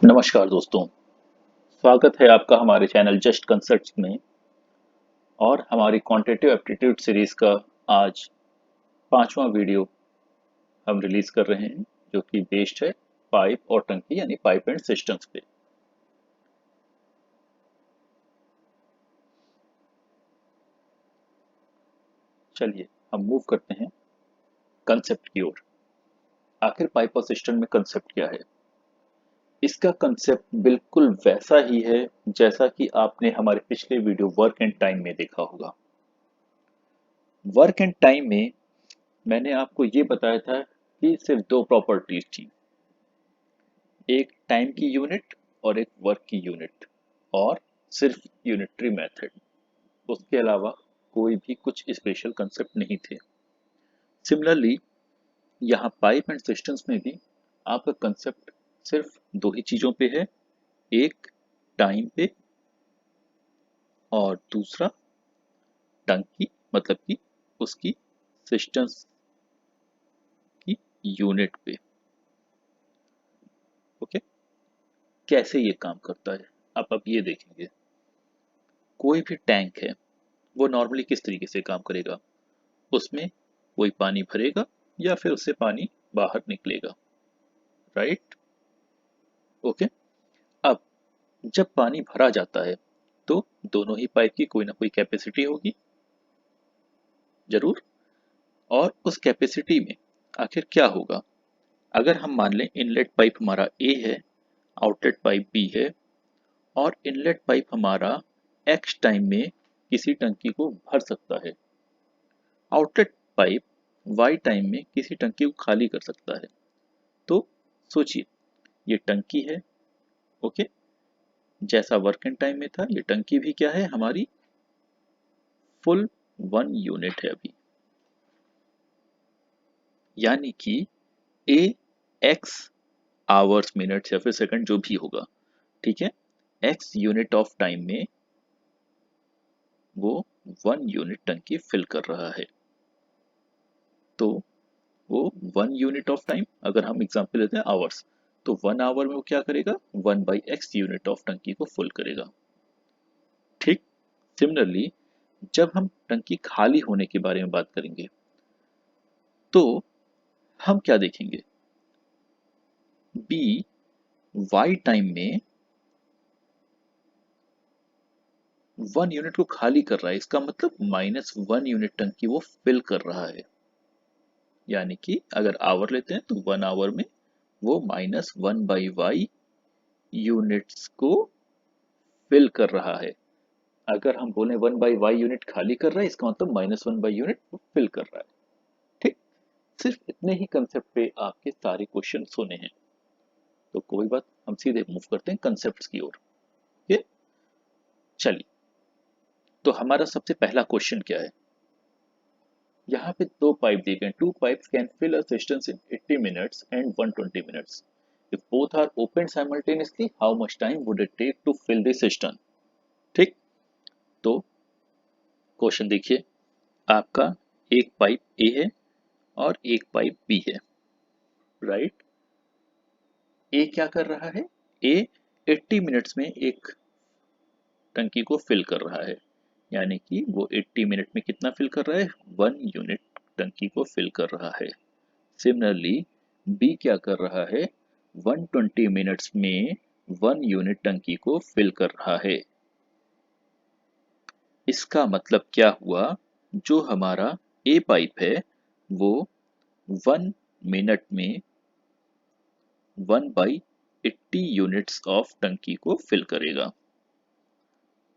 नमस्कार दोस्तों। स्वागत है आपका हमारे चैनल जस्ट कंसेप्ट में और हमारी क्वांटिटेटिव एप्टीट्यूड सीरीज का आज पांचवा वीडियो हम रिलीज कर रहे हैं, जो कि बेस्ड है पाइप और टंकी यानी पाइप एंड सिस्टम्स पे। चलिए हम मूव करते हैं कंसेप्ट की ओर। आखिर पाइप और सिस्टम में कंसेप्ट क्या है? इसका कंसेप्ट बिल्कुल वैसा ही है जैसा कि आपने हमारे पिछले वीडियो वर्क एंड टाइम में देखा होगा। वर्क एंड टाइम में मैंने आपको ये बताया था कि सिर्फ दो प्रॉपर्टीज थी, एक टाइम की यूनिट और एक वर्क की यूनिट, और सिर्फ यूनिटरी मेथड। उसके अलावा कोई भी कुछ स्पेशल कंसेप्ट नहीं थे। सिमिलरली यहाँ पाइप एंड सिस्टम्स में भी आपका कंसेप्ट सिर्फ दो ही चीजों पे है, एक टाइम पे और दूसरा टंकी मतलब कि उसकी सिस्टम्स की यूनिट पे। ओके, कैसे ये काम करता है आप ये देखेंगे। कोई भी टैंक है वो नॉर्मली किस तरीके से काम करेगा, उसमें कोई पानी भरेगा या फिर उससे पानी बाहर निकलेगा, राइट? ओके। अब जब पानी भरा जाता है तो दोनों ही पाइप की कोई ना कोई कैपेसिटी होगी जरूर, और उस कैपेसिटी में आखिर क्या होगा। अगर हम मान लें इनलेट पाइप हमारा ए है, आउटलेट पाइप बी है, और इनलेट पाइप हमारा एक्स टाइम में किसी टंकी को भर सकता है, आउटलेट पाइप वाई टाइम में किसी टंकी को खाली कर सकता है। तो सोचिए, ये टंकी है। ओके, जैसा वर्क एंड टाइम में था, ये टंकी भी क्या है, हमारी फुल वन यूनिट है अभी। यानी कि ए एक्स आवर्स मिनट्स या फिर सेकंड जो भी होगा, ठीक है, एक्स यूनिट ऑफ टाइम में वो वन यूनिट टंकी फिल कर रहा है। तो वो वन यूनिट ऑफ टाइम, अगर हम एग्जांपल लेते हैं आवर्स, तो वन आवर में वो क्या करेगा, one by x unit of टंकी को फुल करेगा। ठीक। सिमिलरली जब हम टंकी खाली होने के बारे में बात करेंगे तो हम क्या देखेंगे, बी वाई टाइम में वन यूनिट को खाली कर रहा है, इसका मतलब माइनस वन यूनिट टंकी वो फिल कर रहा है। यानी कि अगर आवर लेते हैं तो वन आवर में वो minus one by Y units को फिल कर रहा है। अगर हम बोले वन बाई वाई यूनिट खाली कर रहा है, इसका मतलब minus one by unit fill कर रहा है। ठीक। सिर्फ इतने ही कंसेप्ट पे आपके सारे क्वेश्चन होने हैं। तो कोई बात, हम सीधे मूव करते हैं कंसेप्ट की ओर। ये चलिए, तो हमारा सबसे पहला क्वेश्चन क्या है। यहाँ पे दो पाइप दिए गए, two pipes can fill a system in 80 minutes and 120 minutes. If both are open simultaneously how much time would it take to fill the system. ठीक। तो क्वेश्चन देखिए, आपका एक पाइप ए है और एक पाइप बी है, राइट? ए क्या कर रहा है, ए 80 मिनट्स में एक टंकी को फिल कर रहा है। यानी कि वो 80 मिनट में कितना फिल कर रहा है, वन यूनिट टंकी को फिल कर रहा है। सिमिलरली बी क्या कर रहा है, 120 मिनट्स में वन यूनिट टंकी को फिल कर रहा है। इसका मतलब क्या हुआ, जो हमारा ए पाइप है वो वन मिनट में वन बाई 80 यूनिट्स ऑफ टंकी को फिल करेगा,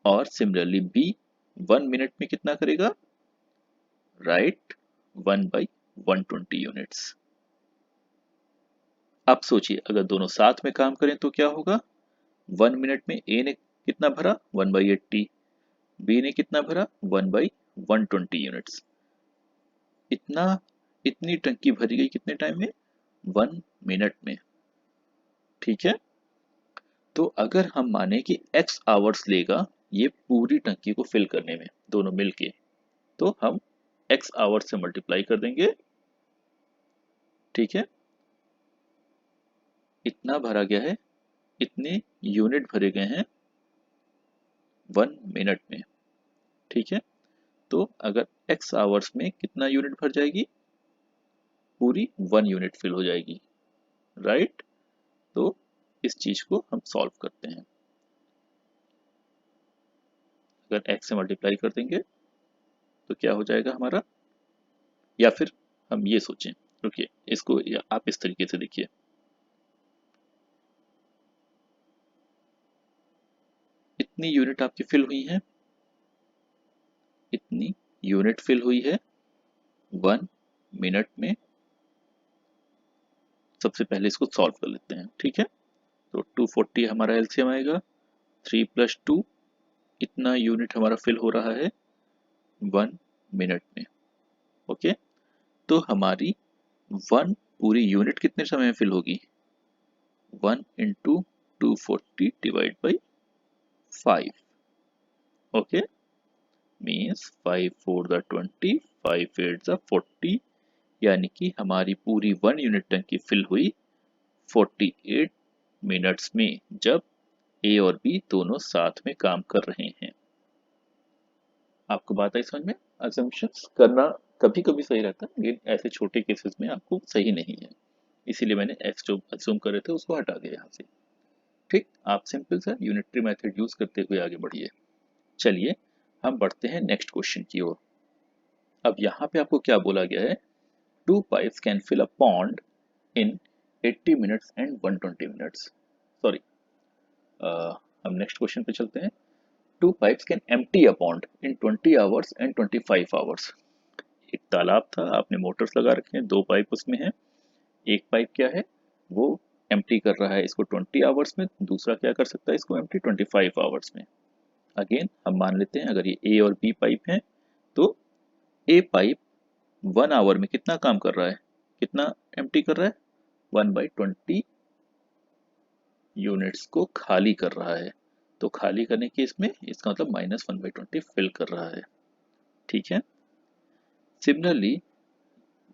और सिमिलरली बी वन मिनट में कितना करेगा, राइट, वन बाई 120 यूनिट्स। अब सोचिए, अगर दोनों साथ में काम करें तो क्या होगा, वन मिनट में ए ने कितना भरा, वन बाई 80, बी ने कितना भरा, वन बाई 120 यूनिट्स। इतना इतनी टंकी भरी गई कितने टाइम में, वन मिनट में। ठीक है। तो अगर हम माने कि x आवर्स लेगा ये पूरी टंकी को फिल करने में दोनों मिलके, तो हम x आवर्स से मल्टीप्लाई कर देंगे। ठीक है, इतना भरा गया है इतने यूनिट भरे गए हैं 1 मिनट में। ठीक है, तो अगर x आवर्स में कितना यूनिट भर जाएगी, पूरी 1 यूनिट फिल हो जाएगी। राइट, तो इस चीज को हम सॉल्व करते हैं। अगर x से मल्टीप्लाई कर देंगे तो क्या हो जाएगा हमारा, या फिर हम ये सोचें, रुकिए इसको आप इस तरीके से देखिए, इतनी यूनिट आपकी फिल हुई है, इतनी यूनिट फिल हुई है 1 मिनट में। सबसे पहले इसको सॉल्व कर लेते हैं। ठीक है, तो 240 हमारा एलसीएम आएगा, 3 + 2, इतना यूनिट हमारा फिल हो रहा है 1 मिनट में। ओके, तो हमारी 1 पूरी यूनिट कितने समय में फिल होगी, 1 × 240 ÷ 5। ओके, मीन्स 5 × 4 = 20, 5 × 8 = 40, यानी कि हमारी पूरी 1 यूनिट टंकी फिल हुई 48 मिनट्स में, जब ए और बी दोनों साथ में काम कर रहे हैं। आपको बात आई समझ में? असम्पशंस करना कभी कभी सही रहता है, लेकिन ऐसे छोटे केसेस में आपको सही नहीं है, इसीलिए मैंने एक्स जो अज्यूम कर रहे थे उसको हटा दिया यहाँ से। ठीक, आप सिंपल सा यूनिटरी मेथड यूज करते हुए आगे बढ़िए। चलिए हम बढ़ते हैं नेक्स्ट क्वेश्चन की ओर। अब यहाँ पे आपको क्या बोला गया है, 2 pipes can fill a pond in 80 minutes and 120 minutes. Sorry, हम नेक्स्ट क्वेश्चन पे चलते हैं। 2 pipes can empty a pond in 20 hours and 25 hours. एक तालाब था, आपने मोटर्स लगा रखे हैं, 2 पाइप उसमें है। एक पाइप क्या है, वो एम्प्टी कर रहा है इसको 20 आवर्स में, दूसरा क्या कर सकता है इसको एम्प्टी 25 आवर्स में। अगेन हम मान लेते हैं अगर ये ए और बी पाइप है, तो ए पाइप 1 आवर में कितना काम कर रहा है, कितना एम्प्टी कर रहा है, 1/20 यूनिट्स को खाली कर रहा है। तो खाली करने के इसमें इसका मतलब -1/20 फिल कर रहा है। ठीक है, सिमिलरली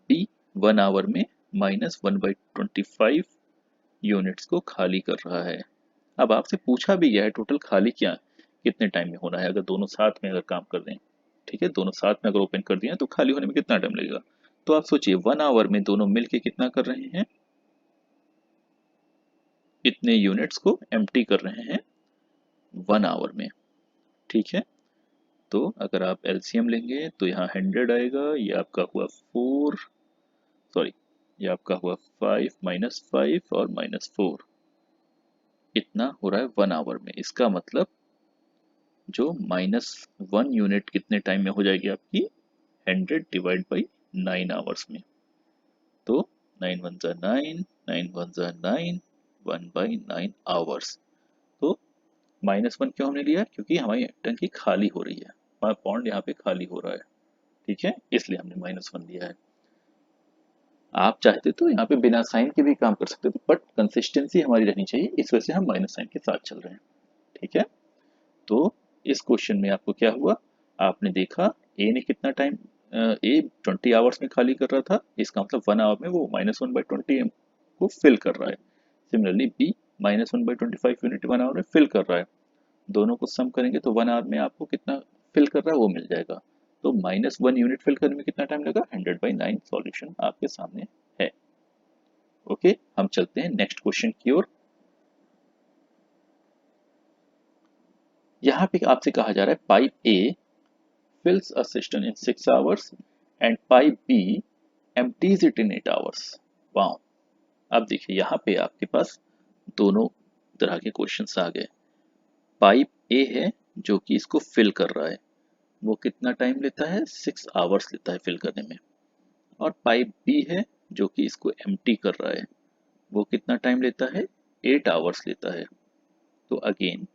बी 1 आवर में -1/25 यूनिट्स को खाली कर रहा है। अब आपसे पूछा भी गया है टोटल खाली क्या कितने टाइम में होना है, अगर दोनों साथ में अगर काम कर दें। ठीक है, दोनों साथ में अगर ओपन कर दिया तो खाली होने में कितना टाइम लगेगा। तो आप सोचिए 1 आवर में दोनों मिलके कितना कर रहे हैं, इतने यूनिट्स को एम्प्टी कर रहे हैं 1 आवर में। ठीक है, तो अगर आप एलसीएम लेंगे तो यहाँ 100 आएगा, ये आपका हुआ 4, सॉरी ये आपका हुआ 5 -5 और -4, इतना हो रहा है 1 आवर में। इसका मतलब जो -1 यूनिट कितने टाइम में हो जाएगी आपकी, 100 ÷ 9 आवर्स में। तो 9 × 1 = 9, 9 × 1 = 9, 1/9 आवर्स। तो -1 क्यों हमने लिया, क्योंकि हमारी टंकी खाली हो रही है, हमारा पॉन्ड यहाँ पे खाली हो रहा है। ठीक है, इसलिए हमने -1 लिया है। आप चाहते तो यहाँ पे बिना साइन के भी काम कर सकते थे, बट कंसिस्टेंसी हमारी रहनी चाहिए, इस वजह से हम -साइन के साथ चल रहे हैं। ठीक है, तो इस क्वेश्चन में आपको क्या हुआ, आपने देखा ए ने कितना टाइम, ए 20 आवर्स में खाली कर रहा था, इसका मतलब 1 आवर में वो -1/20 को फिल कर रहा है। सिमिलरली बी -1/25 यूनिट 1 आवर में फिल कर रहा है। दोनों को सम करेंगे तो 1 आवर में आपको कितना फिल कर रहा है वो मिल जाएगा। तो -1 यूनिट फिल करने में कितना टाइम लगा, 100/9 सॉल्यूशन आपके सामने है। ओके, हम चलते हैं नेक्स्ट क्वेश्चन की ओर। यहाँ पे आपसे कहा जा रहा है pipe A fills a cistern in 6 hours and pipe B empties it in 8 hours. Wow, अब देखिए यहाँ पे आपके पास दोनों तरह के क्वेश्चंस आ गए। पाइप ए है जो कि इसको फिल कर रहा है, वो कितना टाइम लेता है, 6 आवर्स लेता है फिल करने में। और पाइप बी है जो कि इसको एम्प्टी कर रहा है, वो कितना टाइम लेता है, 8 आवर्स लेता है। तो अगेन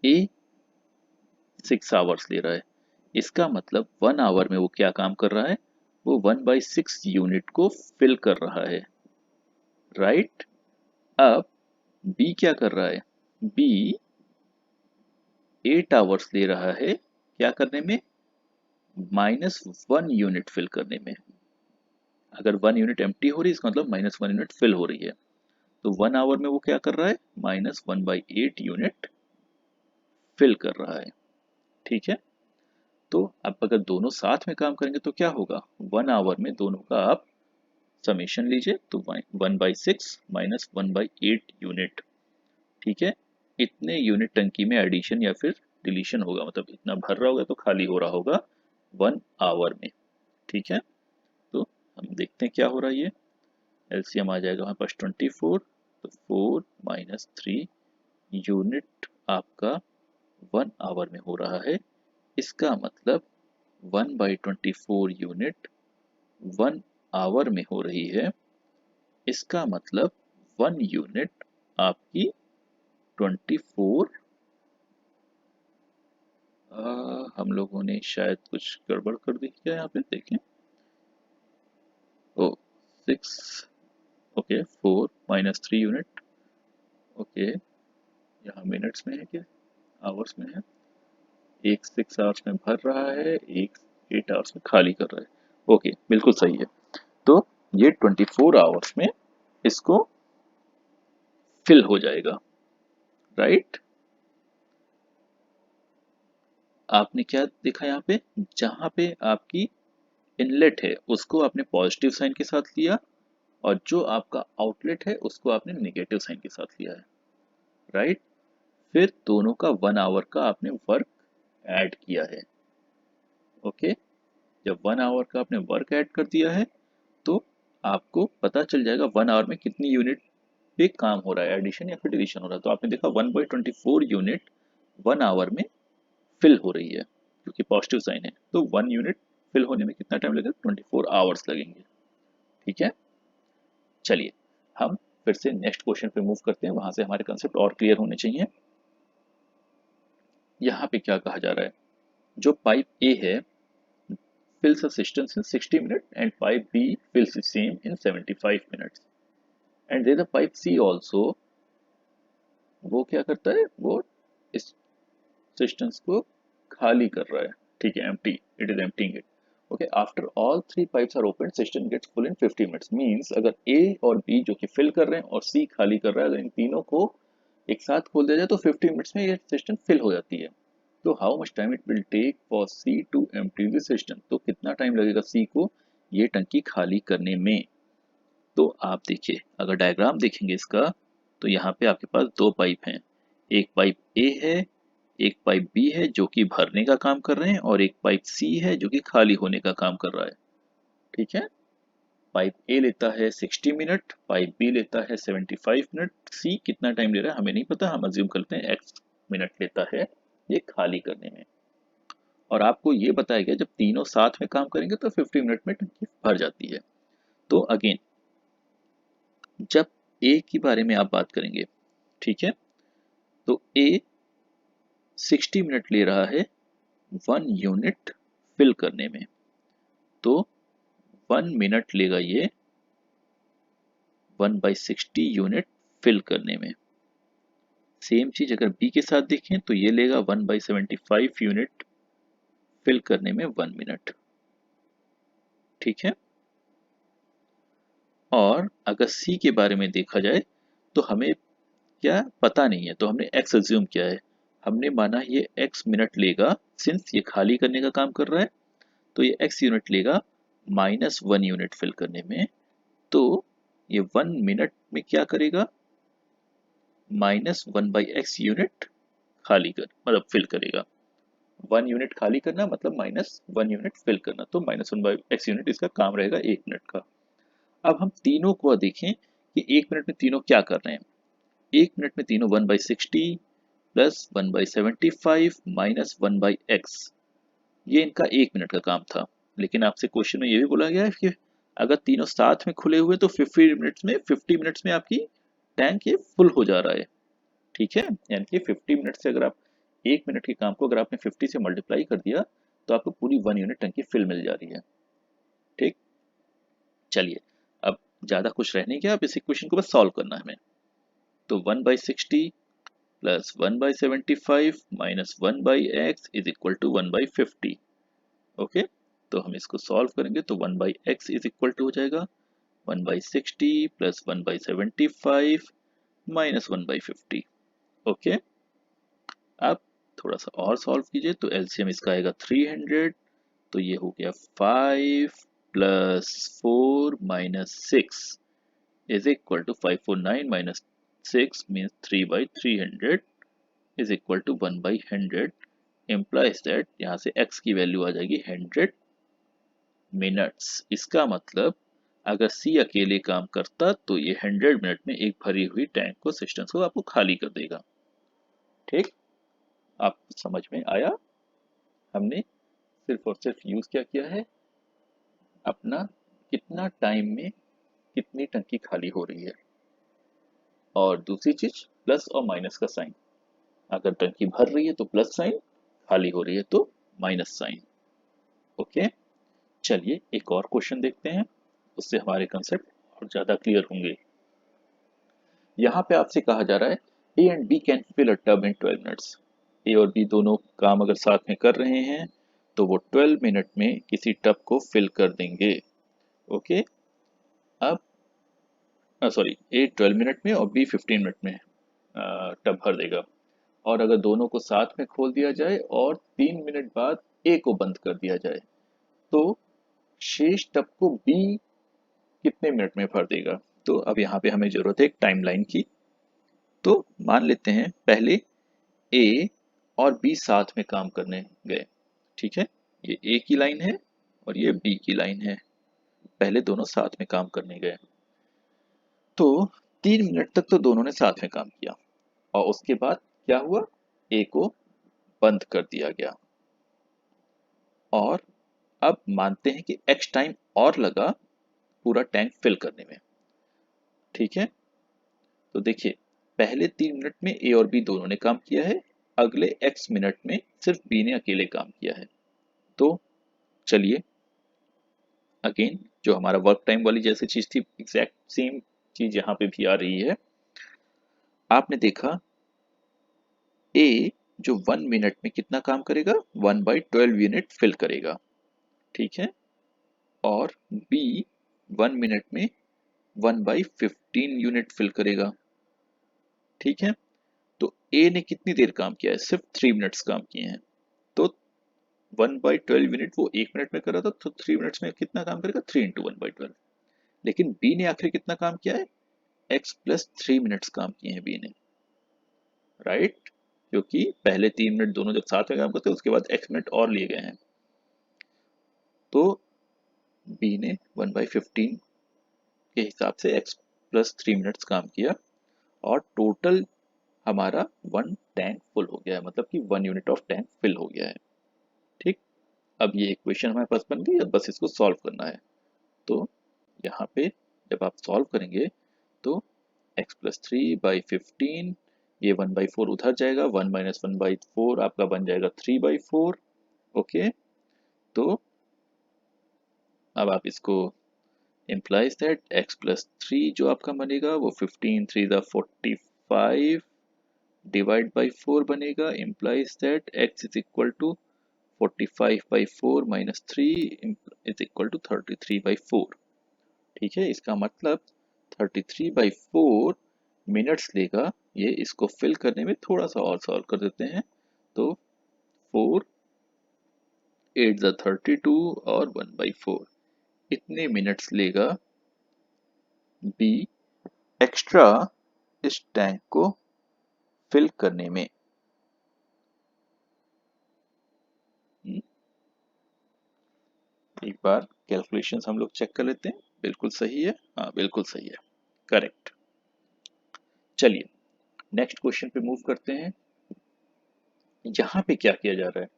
ए 6 आवर्स ले रहा है, इसका मतलब 1 आवर में वो क्या काम कर रहा है, वो 1/6 यूनिट को फिल कर रहा है। राइट, अब बी क्या कर रहा है, बी 8 आवर्स ले रहा है क्या करने में, -1 यूनिट फिल करने में। अगर 1 यूनिट एम्प्टी हो रही है इसका मतलब -1 यूनिट फिल हो रही है। तो 1 आवर में वो क्या कर रहा है, -1/8 यूनिट फिल कर रहा है। ठीक है, तो अब अगर दोनों साथ में काम करेंगे तो क्या होगा, 1 आवर में दोनों का आप समेशन लीजिए, तो 1/6 -1/8 यूनिट। ठीक है, इतने यूनिट टंकी में एडिशन या फिर डिलीशन होगा, मतलब इतना भर रहा होगा तो खाली हो रहा होगा 1 आवर में। ठीक है, तो हम देखते हैं क्या हो रहा है। ये एलसीएम आ जाएगा हमारे पास 24, तो 4 - 3 यूनिट आपका 1 आवर में हो रहा है। इसका मतलब 1/24 यूनिट 1 आवर में हो रही है। इसका मतलब 1 यूनिट आपकी 24, हम लोगों ने शायद कुछ गड़बड़ कर दी क्या, यहाँ पे देखें। ओ 6, ओके 4 - 3 यूनिट, ओके यहाँ मिनट्स में है क्या, आवर्स में है। एक 6 आवर्स में भर रहा है, एक 8 आवर्स में खाली कर रहा है। ओके बिल्कुल सही है। तो ये 24 आवर्स में इसको फिल हो जाएगा, राइट। आपने क्या देखा यहाँ पे, जहां पे आपकी इनलेट है उसको आपने पॉजिटिव साइन के साथ लिया, और जो आपका आउटलेट है उसको आपने नेगेटिव साइन के साथ लिया है, राइट। फिर दोनों का 1 आवर का आपने वर्क ऐड किया है। ओके, जब 1 आवर का आपने वर्क ऐड कर दिया है तो आपको पता चल जाएगा 1 आवर में कितनी यूनिट पे काम हो रहा है, एडिशन या फिर डिलीशन हो रहा है। तो आपने देखा 1/24 यूनिट 1 आवर में फिल हो रही है, क्योंकि पॉजिटिव साइन है। तो 1 यूनिट फिल होने में कितना टाइम लगेगा, 24 आवर्स लगेंगे। ठीक है, चलिए हम फिर से नेक्स्ट क्वेश्चन पे मूव करते हैं, वहां से हमारे कंसेप्ट और क्लियर होने चाहिए। यहाँ पे क्या कहा जा रहा है, जो पाइप ए है fills a distance in 60 minutes and pipe B fills the same in 75 minutes, and there the pipe C also, वो क्या करता है, वो इस डिस्टेंस को खाली कर रहा है। ठीक है, empty, it is emptying it. Okay, after all three pipes are opened, system gets full in 50 minutes. Means अगर A और B जो कि fill कर रहे हैं और C खाली कर रहा है, अगर इन तीनों को एक साथ खोल दिया जाए तो 50 मिनट्स में ये सिस्टम फिल हो जाती है। तो how much time it will take for C to empty the system, तो कितना टाइम लगेगा C को ये टंकी खाली करने में। तो आप देखिए, अगर डायग्राम देखेंगे इसका, तो यहाँ पे आपके पास दो पाइप हैं, एक पाइप ए है, एक पाइप बी है जो कि भरने का काम कर रहे हैं, और एक पाइप सी है जो कि खाली होने का काम कर रहा है। ठीक है, पाइप ए लेता है 60 मिनट, पाइप बी लेता है 75 मिनट। सी कितना टाइम ले रहा है हमें नहीं पता, हम अज्यूम करते हैं एक्स मिनट लेता है ये खाली करने में। और आपको ये बताया गया जब तीनों साथ में काम करेंगे तो 50 मिनट में टंकी भर जाती है। तो अगेन जब ए के बारे में आप बात करेंगे, ठीक है, तो ए 60 मिनट ले रहा है 1 यूनिट फिल करने में, तो 1 मिनट लेगा ये 1/60 यूनिट फिल करने में। सेम चीज अगर बी के साथ देखें तो ये लेगा 1/75 यूनिट फिल करने में 1 मिनट। ठीक है, और अगर सी के बारे में देखा जाए तो हमें क्या पता नहीं है, तो हमने एक्स अज्यूम किया है, हमने माना ये एक्स मिनट लेगा, सिंस ये खाली करने का काम कर रहा है तो ये एक्स यूनिट लेगा -1 यूनिट फिल करने में। तो ये 1 मिनट में क्या करेगा, -1/x यूनिट खाली कर मतलब फिल करेगा। 1 यूनिट खाली करना मतलब -1 यूनिट फिल करना, तो -1/x यूनिट इसका काम रहेगा 1 मिनट का। अब हम तीनों को देखें कि 1 मिनट में तीनों क्या कर रहे हैं। 1 मिनट में तीनों 1/60 प्लस 1/75 माइनस 1/x, ये इनका 1 मिनट का काम था। लेकिन आपसे क्वेश्चन में ये भी बोला गया है कि अगर तीनों साथ में खुले हुए तो 50 मिनट्स में आपकी टैंक ये फुल हो जा रहा है। ठीक है, यानी कि 50 मिनट से अगर आप 1 मिनट के काम को अगर आपने 50 से मल्टीप्लाई कर दिया तो आपको पूरी 1 यूनिट टंकी फिल मिल जा रही है। ठीक, चलिए अब ज्यादा कुछ रह नहीं गया, अब इस इक्वेशन को बस सॉल्व करना है हमें। तो 1/60 plus 1/75 minus 1/x is equal to 1/50। Okay, तो हम इसको सॉल्व करेंगे तो 1/x इज इक्वल टू हो जाएगा 1/60 प्लस 1/75 माइनस 1/50। ओके, अब थोड़ा सा और सॉल्व कीजिए तो एलसीएम इसका आएगा 300, तो ये हो गया 5 plus 4 minus 6 is equal to 549 minus 6 means 3/300 is equal to 1/100, implies that यहाँ से x की वैल्यू आ जाएगी 100 मिनट्स। इसका मतलब अगर C अकेले काम करता तो ये 100 मिनट में एक भरी हुई टैंक को सिस्टम को आपको खाली कर देगा। ठीक, आप समझ में आया? हमने सिर्फ और सिर्फ यूज क्या किया है, अपना कितना टाइम में कितनी टंकी खाली हो रही है, और दूसरी चीज प्लस और माइनस का साइन। अगर टंकी भर रही है तो प्लस साइन, खाली हो रही है तो माइनस साइन। ओके, चलिए एक और क्वेश्चन देखते हैं, उससे हमारे कंसेप्ट और ज्यादा क्लियर होंगे। यहाँ पे आपसे कहा जा रहा है A and B can fill a tub in 12 minutes. A और बी दोनों काम अगर साथ में कर रहे हैं तो वो 12 मिनट में किसी टब को फिल कर देंगे। ओके, अब सॉरी, ए 12 मिनट में और बी 15 मिनट में टब भर देगा। और अगर दोनों को साथ में खोल दिया जाए और 3 मिनट बाद ए को बंद कर दिया जाए तो शेष टब को बी कितने मिनट में भर देगा। तो अब यहाँ पे हमें जरूरत है एक टाइमलाइन की। तो मान लेते हैं पहले ए और बी साथ में काम करने गए। ठीक है, ये ए की लाइन है और ये बी की लाइन है। पहले दोनों साथ में काम करने गए तो 3 मिनट तक तो दोनों ने साथ में काम किया, और उसके बाद क्या हुआ, ए को बंद कर दिया गया। और अब मानते हैं कि एक्स टाइम और लगा पूरा टैंक फिल करने में। ठीक है, तो देखिए पहले 3 मिनट में ए और बी दोनों ने काम किया है, अगले एक्स मिनट में सिर्फ बी ने अकेले काम किया है। तो चलिए अगेन जो हमारा वर्क टाइम वाली जैसी चीज थी, एग्जैक्ट सेम चीज यहाँ पे भी आ रही है। आपने देखा ए जो 1 मिनट में कितना काम करेगा, 1/12 यूनिट फिल करेगा। ठीक है, और बी 1 मिनट में 1/15 यूनिट फिल करेगा। ठीक है, तो ए ने कितनी देर काम किया है, सिर्फ 3 मिनट्स काम किए हैं। तो 1/12 यूनिट वो 1 मिनट में कर रहा था, तो 3 मिनट्स में कितना काम करेगा, 3 इंटू 1/12। लेकिन बी ने आखिर कितना काम किया है, एक्स प्लस 3 मिनट्स काम किए हैं बी ने, राइट, क्योंकि पहले 3 मिनट दोनों जब साथ में काम करते हैं उसके बाद एक्स मिनट और लिए गए हैं। तो बी ने 1/15 के हिसाब से x प्लस 3 मिनट्स काम किया, और टोटल हमारा 1 टैंक फुल हो गया है, मतलब कि 1 यूनिट ऑफ टैंक फिल हो गया है। ठीक, अब ये इक्वेशन हमारे पास बन गई, अब बस इसको सॉल्व करना है। तो यहाँ पे जब आप सॉल्व करेंगे तो x+3/15, ये 1/4 उधर जाएगा, 1 माइनस 1/4 आपका बन जाएगा 3/4। ओके, तो अब आप इसको implies that x+3 जो आपका बनेगा वो 15 3 45 डिवाइड बाई 4 बनेगा, implies that x is equal to 45/4 minus 3 is equal to 33/4। ठीक है, इसका मतलब 33/4 मिनट्स लेगा ये इसको फिल करने में। थोड़ा सा और सॉल्व कर देते हैं, तो 4 8 32 और 1/4 इतने मिनट्स लेगा बी एक्स्ट्रा इस टैंक को फिल करने में। एक बार कैलकुलेशंस हम लोग चेक कर लेते हैं, बिल्कुल सही है, हाँ बिल्कुल सही है, करेक्ट। चलिए नेक्स्ट क्वेश्चन पे मूव करते हैं। यहाँ पे क्या किया जा रहा है,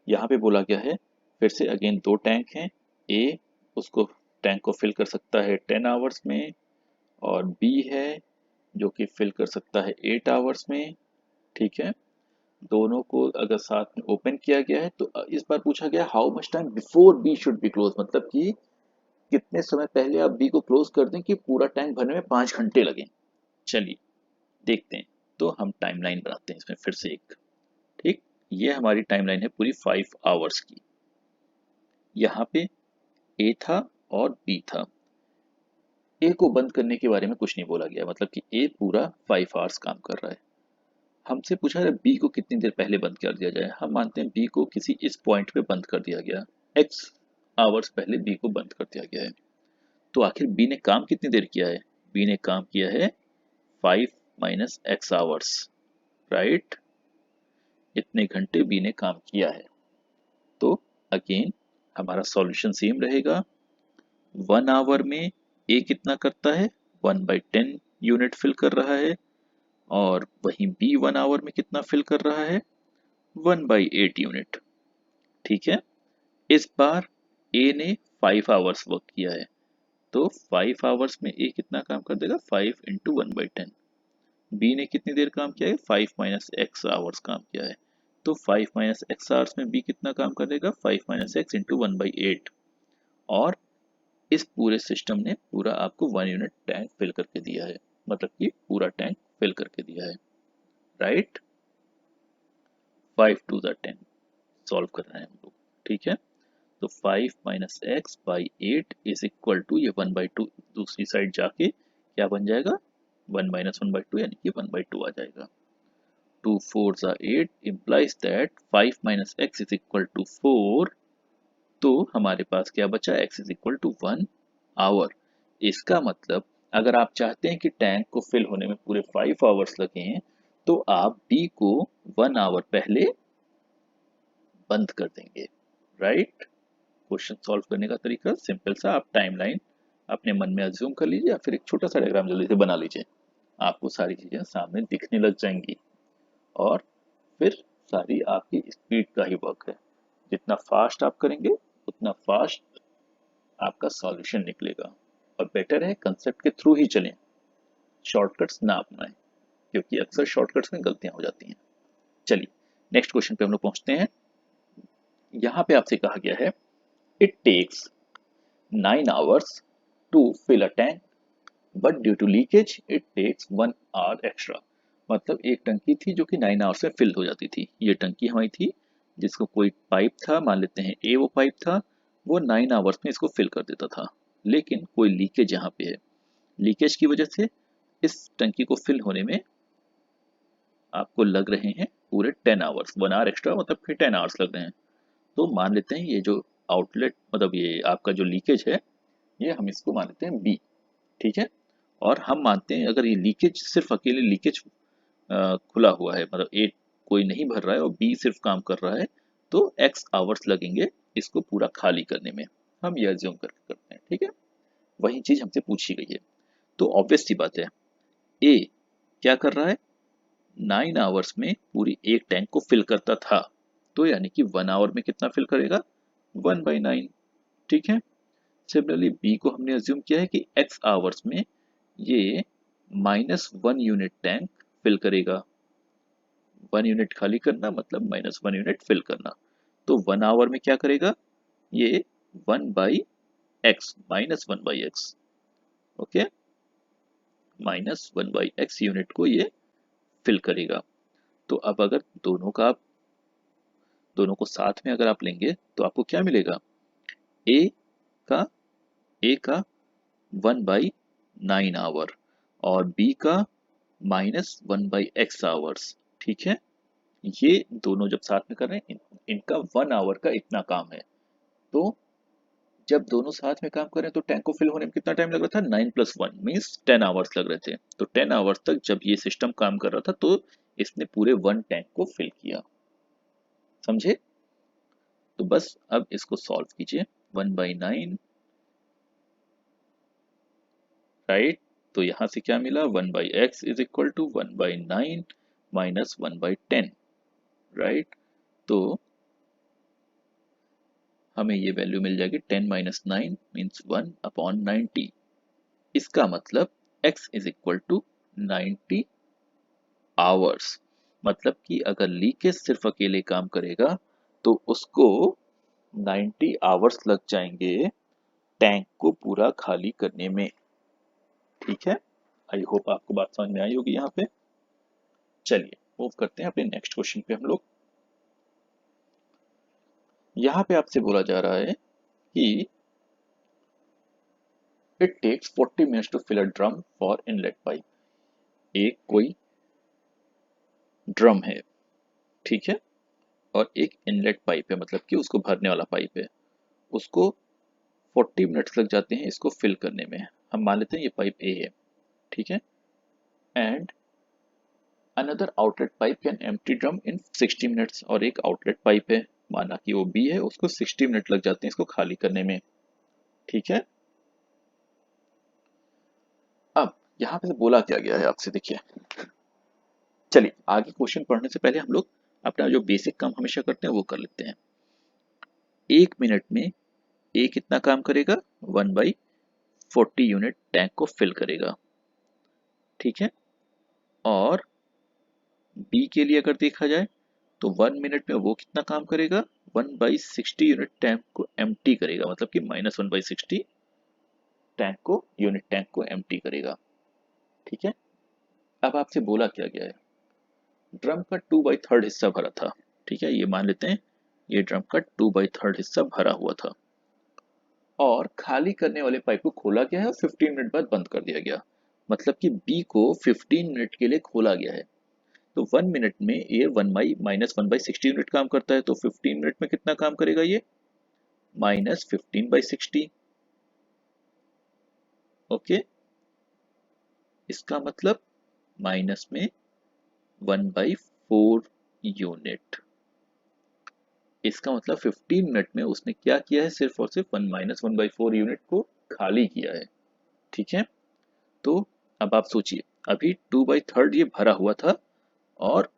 यहाँ पे बोला गया है फिर से अगेन 2 टैंक हैं। ए उसको टैंक को फिल कर सकता है 10 आवर्स में, और बी है जो कि फिल कर सकता है 8 आवर्स में। ठीक है, दोनों को अगर साथ में ओपन किया गया है तो इस बार पूछा गया how much time before B should be close, मतलब कि कितने समय पहले आप बी को क्लोज कर दें कि पूरा टैंक भरने में 5 घंटे लगे। चलिए देखते हैं, तो हम टाइमलाइन बनाते हैं इसमें फिर से एक। ठीक, ये हमारी टाइमलाइन है पूरी 5 आवर्स की। यहाँ पे ए था और बी था, ए को बंद करने के बारे में कुछ नहीं बोला गया, मतलब कि ए पूरा 5 आवर्स काम कर रहा है। हमसे पूछा है बी को कितनी देर पहले बंद कर दिया जाए। हम मानते हैं बी को किसी इस पॉइंट पे बंद कर दिया गया, एक्स आवर्स पहले बी को बंद कर दिया गया है। तो आखिर बी ने काम कितनी देर किया है? बी ने काम किया है 5 - x आवर्स, राइट। इतने घंटे बी ने काम किया है। तो अगेन हमारा सॉल्यूशन सेम रहेगा। 1 आवर में ए कितना करता है? 1/10 यूनिट फिल कर रहा है। और वहीं बी 1 आवर में कितना फिल कर रहा है? 1/8 यूनिट। ठीक है। इस बार ए ने 5 आवर्स वर्क किया है, तो 5 आवर्स में ए कितना काम कर देगा? 5 × 1/10। बी ने कितनी देर काम किया है? 5 - x आवर्स काम किया है, तो 5 - x आवर्स में बी कितना काम करेगा? 5 - x × 1/8। और इस पूरे सिस्टम ने पूरा आपको 1 यूनिट टैंक फिल करके दिया है, मतलब कि पूरा टैंक फिल करके दिया है, राइट। 5 × 2 = 10 सॉल्व कर रहे हैं हम लोग। ठीक है। तो 5 - x/8 इज इक्वल टू, ये 1/2 दूसरी साइड जाके क्या बन जाएगा? 1 - 1/2 यानी कि 1/2 आ जाएगा। 2 4s are 8 implies that 5 - x is equal to 4। तो हमारे पास क्या बचा? x is equal to 1 hour. इसका मतलब अगर आप चाहते हैं कि टैंक को फिल होने में पूरे 5 आवर्स लगे, तो आप b को 1 आवर पहले बंद कर देंगे, राइट। क्वेश्चन सॉल्व करने का तरीका सिंपल सा, आप टाइमलाइन अपने मन में अज्यूम कर लीजिए या फिर एक छोटा सा डायग्राम जल्दी से बना लीजिए। आपको सारी चीजें सामने दिखने लग जाएंगी और फिर सारी आपकी स्पीड का ही वर्क है। जितना फास्ट आप करेंगे उतना फास्ट आपका सॉल्यूशन निकलेगा। और बेटर है कंसेप्ट के थ्रू ही चलें, शॉर्टकट्स ना अपनाएं, क्योंकि अक्सर शॉर्टकट्स में गलतियां हो जाती हैं। चलिए नेक्स्ट क्वेश्चन पे हम लोग पहुंचते हैं। यहाँ पे आपसे कहा गया है it takes 9 hours to fill a tank, but due to leakage it takes 1 hour extra। मतलब एक टंकी थी जो कि 9 आवर्स में फिल हो जाती थी। ये टंकी हमारी थी जिसको कोई पाइप था, मान लेते हैं ए वो पाइप था, वो 9 आवर्स में इसको फिल कर देता था। लेकिन कोई लीकेज यहाँ पे है, लीकेज की वजह से इस टंकी को फिल होने में आपको लग रहे हैं पूरे 10 आवर्स। 1 आवर एक्स्ट्रा मतलब फिर 10 आवर्स लग रहे हैं। तो मान लेते हैं ये जो आउटलेट, मतलब ये आपका जो लीकेज है, ये हम इसको मान लेते हैं बी। ठीक है। और हम मानते हैं अगर ये लीकेज सिर्फ अकेले लीकेज खुला हुआ है, मतलब ए कोई नहीं भर रहा है और बी सिर्फ काम कर रहा है, तो एक्स आवर्स लगेंगे इसको पूरा खाली करने में। हम ये अज्यूम करके करते हैं। ठीक है। वही चीज हमसे पूछी गई है, तो ऑब्वियस सी बात है ए क्या कर रहा है? 9 आवर्स में पूरी एक टैंक को फिल करता था, तो यानी कि 1 आवर में कितना फिल करेगा? 1/9। ठीक है। सिमिलरली बी को हमने अज्यूम किया है कि एक्स आवर्स में ये -1 यूनिट टैंक फिल करेगा। 1 यूनिट खाली करना मतलब -1 यूनिट फिल करना। तो 1 आवर में क्या करेगा? ये 1/x, -1/x। Okay, -1/x unit को ये फिल करेगा। तो अब अगर दोनों को साथ में अगर आप लेंगे तो आपको क्या मिलेगा? ए का ए का 1/9 आवर और बी का -1/x आवर्स। ठीक है। ये दोनों जब साथ में कर रहे हैं इनका 1 आवर का इतना काम है। तो जब दोनों साथ में काम कर रहे हैं तो टैंक को फिल होने में कितना टाइम लग रहा था? 9 + 1 मीन्स 10 आवर्स लग रहे थे। तो 10 आवर्स तक जब ये सिस्टम काम कर रहा था तो इसने पूरे 1 टैंक को फिल किया। समझे? तो बस अब इसको सॉल्व कीजिए। 1/9, राइट। तो यहां से क्या मिला? 1/x is equal to 1/9 minus 1/10, right. तो हमें ये वैल्यू मिल जाएगी 10 - 9 मीन्स 1/90। इसका मतलब x is equal to 90 hours. मतलब कि अगर लीकेज सिर्फ अकेले काम करेगा तो उसको 90 आवर्स लग जाएंगे टैंक को पूरा खाली करने में। ठीक है। आई होप आपको बात समझ में आई होगी यहाँ पे। चलिए मूव करते हैं अपने नेक्स्ट क्वेश्चन पे हम लोग। यहाँ पे आपसे बोला जा रहा है कि it takes 40 minutes to fill a drum for inlet pipe. एक कोई ड्रम है, ठीक है, और एक इनलेट पाइप है, मतलब कि उसको भरने वाला पाइप है, उसको 40 मिनट्स लग जाते हैं इसको फिल करने में। हम मान लेते हैं ये पाइप ए है, ठीक है, and another outlet pipe can empty drum in 60 minutes, और एक आउटलेट पाइप है, माना कि वो बी है, उसको 60 मिनट लग जाते हैं इसको खाली करने में, ठीक है। अब यहाँ पे बोला क्या गया है आपसे, देखिए, चलिए आगे क्वेश्चन पढ़ने से पहले हम लोग अपना जो बेसिक काम हमेशा करते हैं वो कर लेते हैं। 1 मिनट में ए कितना काम करेगा, 1/40 यूनिट टैंक को फिल करेगा, ठीक है। और बी के लिए अगर देखा जाए तो 1 मिनट में वो कितना काम करेगा, 1/60 यूनिट टैंक को एम्प्टी करेगा, मतलब कि -1/60 यूनिट टैंक को एम्प्टी करेगा, ठीक है। अब आपसे बोला क्या गया है, ड्रम का 2/3 हिस्सा भरा था, ठीक है, ये मान लेते हैं ये ड्रम का 2/3 हिस्सा भरा हुआ था, और खाली करने वाले पाइप को खोला गया है और 15 मिनट बाद बंद कर दिया गया, मतलब कि बी को 15 मिनट के लिए खोला गया है। तो 1 मिनट में ये 1/-1/60 यूनिट काम करता है, तो 15 मिनट में कितना काम करेगा ये, -15/60, ओके। इसका मतलब माइनस में 1/4 यूनिट। इसका मतलब 15 मिनट में उसने क्या किया है, सिर्फ और सिर्फ 1 - 1/4 यूनिट को खाली किया है, ठीक है। तो अब आप सोचिए, अभी 2/3 ये भरा हुआ था, और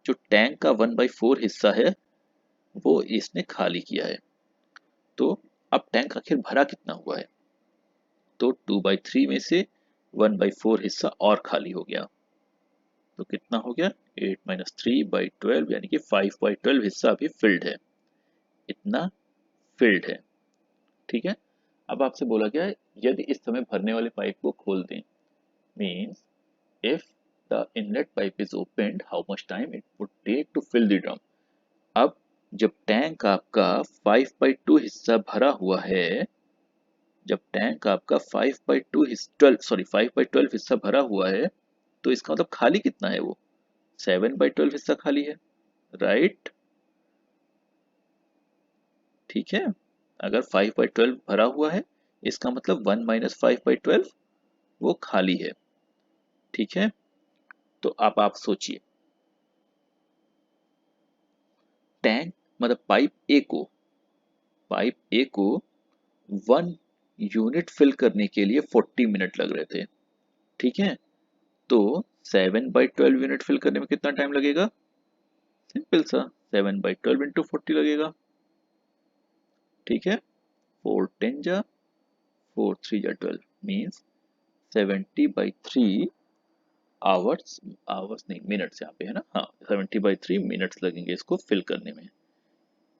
जो टैंक का 1/4 हिस्सा है वो इसने खाली किया है। तो अब टैंक आखिर भरा कितना हुआ है, तो 2/3 में से 1/4 हिस्सा और खाली हो गया, तो कितना हो गया, 8 - 3/12, यानी कि 5/12 हिस्सा अभी फिल्ड है, इतना फिल्ड है, ठीक है। अब आपसे बोला गया है यदि इस समय भरने वाले पाइप को खोल दें, means if the inlet pipe is opened how much time it would take to fill the drum. अब जब टैंक आपका 5/2 हिस्सा भरा हुआ है, जब टैंक आपका 5/12 हिस्सा भरा हुआ है, तो इसका मतलब खाली कितना है, वो 7/12 हिस्सा खाली है, राइट, ठीक है। अगर 5/12 भरा हुआ है, इसका मतलब 1 - 5/12 वो खाली है, ठीक है। तो अब आप सोचिए, टैंक मतलब पाइप ए को 1 यूनिट फिल करने के लिए 40 मिनट लग रहे थे, ठीक है। तो 7/12 यूनिट फिल करने में कितना टाइम लगेगा, सिंपल सा 7/12 इंटू 40 लगेगा, ठीक है। 4 10 जा 4 3 जा 12, मीन्स 70/3 आवर्स, आवर्स नहीं मिनट्स यहाँ पे है ना, हाँ 70/3 मिनट्स लगेंगे इसको फिल करने में।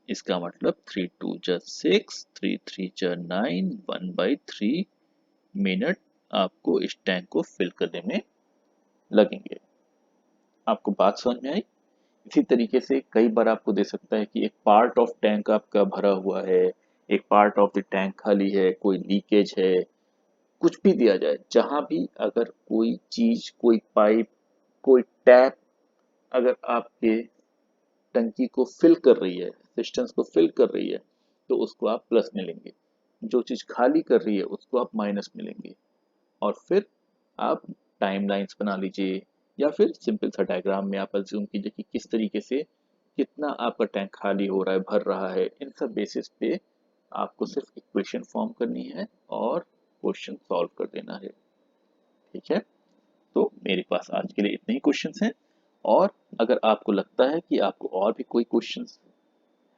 इसका मतलब 3 2 जा 6 3 3 जा 9, 1/3 मिनट आपको इस टैंक को फिल करने में लगेंगे। आपको बात समझ में आई। इसी तरीके से कई बार आपको दे सकता है कि एक पार्ट ऑफ टैंक आपका भरा हुआ है, एक पार्ट ऑफ द टैंक खाली है, कोई लीकेज है, कुछ भी दिया जाए, जहां भी अगर कोई चीज, कोई पाइप, कोई टैप अगर आपके टंकी को फिल कर रही है, सिस्टम्स को फिल कर रही है, तो उसको आप प्लस में लेंगे, जो चीज खाली कर रही है उसको आप माइनस में लेंगे, और फिर आप टाइम लाइन्स बना लीजिए, या फिर सिंपल सा डायग्राम में आप अज्यूम कीजिए कि किस तरीके से कितना आपका टैंक खाली हो रहा है, भर रहा है, इन सब बेसिस पे आपको सिर्फ इक्वेशन फॉर्म करनी है और क्वेश्चन सॉल्व कर देना है, ठीक है। तो मेरे पास आज के लिए इतने ही क्वेश्चंस हैं, और अगर आपको लगता है कि आपको और भी कोई क्वेश्चंस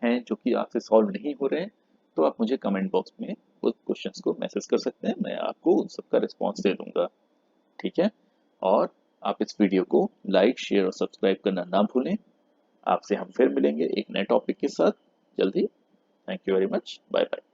हैं जो कि आपसे सॉल्व नहीं हो रहे हैं, तो आप मुझे कमेंट बॉक्स में उस क्वेश्चंस को मैसेज कर सकते हैं, मैं आपको उन सबका रिस्पॉन्स दे दूंगा, ठीक है। और आप इस वीडियो को लाइक, शेयर और सब्सक्राइब करना ना भूलें। आपसे हम फिर मिलेंगे एक नए टॉपिक के साथ जल्दी। Thank you very much, bye bye.